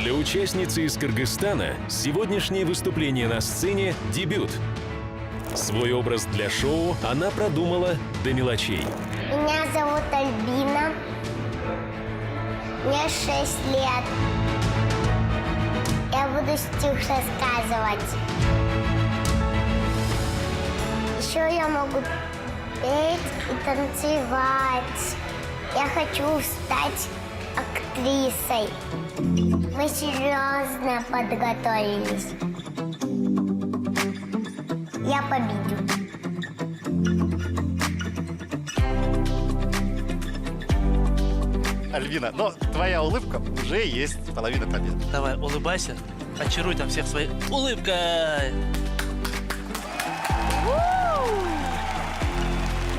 Для участницы из Кыргызстана сегодняшнее выступление на сцене – дебют. Свой образ для шоу она продумала до мелочей. Меня зовут Альбина. Мне 6 лет. Я буду стих рассказывать. Еще я могу петь и танцевать. Я хочу стать актрисой. Мы серьезно подготовились. Я победю. Альбина, но твоя улыбка уже есть половина победы. Давай, улыбайся. Очаруй там всех своей улыбкой.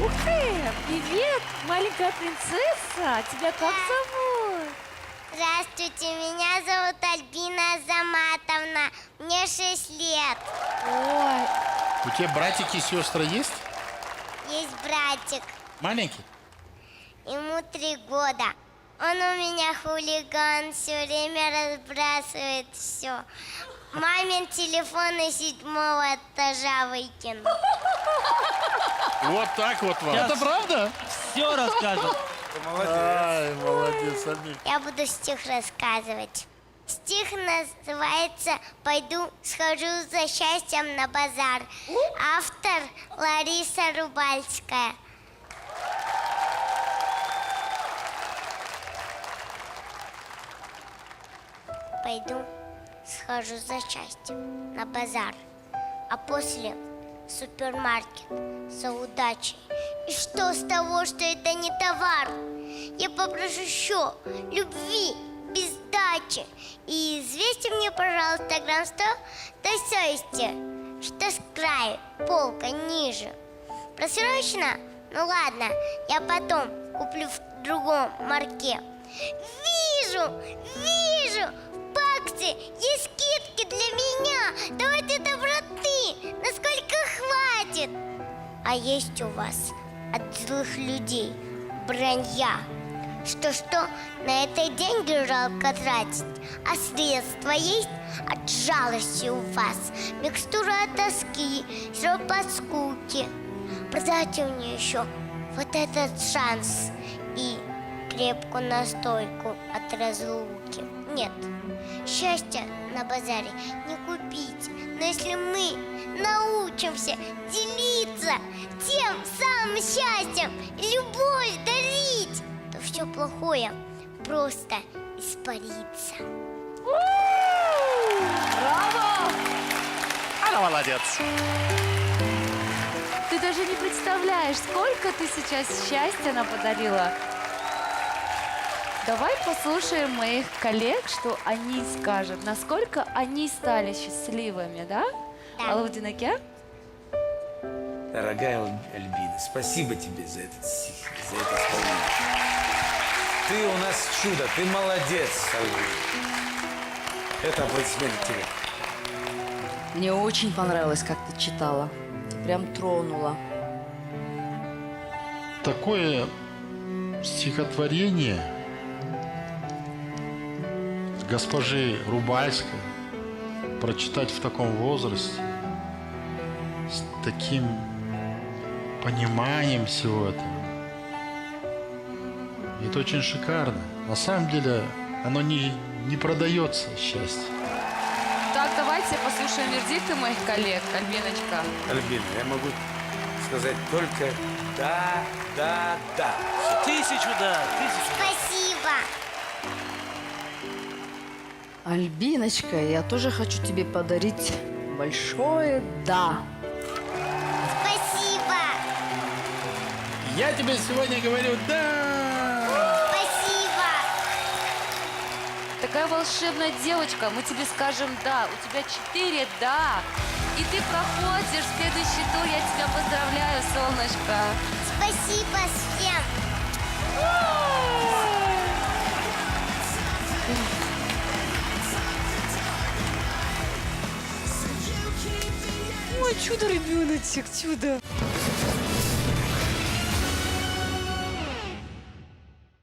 Ух ты! Привет, маленькая принцесса! Тебя как зовут? Здравствуйте, меня зовут Альбина Азаматовна. Мне 6 лет. Ой, У тебя братики и сестры есть? Есть братик. Маленький? Ему 3 года. Он у меня хулиган, все время разбрасывает все. Мамин телефон из 7-го этажа выкинул. Вот так вот вам. Я- Это правда? Все расскажет. Ай, молодец, Альбина. Я буду стих рассказывать. Стих называется «Пойду схожу за счастьем на базар». Автор Лариса Рубальская. Пойду схожу за счастьем на базар, а после в супермаркет за удачей. И что с того, что это не товар? Я попрошу еще любви без дачи. И известьте мне, пожалуйста, грамм 100 до совести, что с краю полка ниже. Просрочено? Ну ладно, я потом куплю в другом марке. Вижу, в Баксе есть скидки для меня. Давайте доброты, насколько хватит. А есть у вас от злых людей бранья. Что на это деньги жалко тратить, а средства есть от жалости у вас. Микстура от тоски, сироп от скуки. Продайте мне еще вот этот шанс и крепкую настойку от разлуки. Нет, счастья на базаре не купить. Но если мы научимся делиться тем самым счастьем, любовь дарить, то все плохое просто испарится. браво! Она молодец. Ты даже не представляешь, сколько ты сейчас счастья нам подарила. Давай послушаем моих коллег, что они скажут, насколько они стали счастливыми, да? Да. Алудинаке? Дорогая Альбина, спасибо тебе за этот стих, за это исполнение. Ты у нас чудо, ты молодец, Альбина. Это аплодисмент тебе. Мне очень понравилось, как ты читала. Прям тронула. Такое стихотворение госпожи Рубальской прочитать в таком возрасте, с таким пониманием всего этого. Это очень шикарно. На самом деле оно не продается, счастье. Так, давайте послушаем вердикты моих коллег, Альбиночка. Альбина, я могу сказать только да. 1000, да, 1000. Спасибо. Альбиночка, я тоже хочу тебе подарить большое «да». Спасибо. Я тебе сегодня говорю «да». Спасибо. Такая волшебная девочка, мы тебе скажем «да». У тебя 4 «да». И ты проходишь в следующий тур. Я тебя поздравляю, солнышко. Спасибо всем. Ой, чудо, ребеночек, чудо.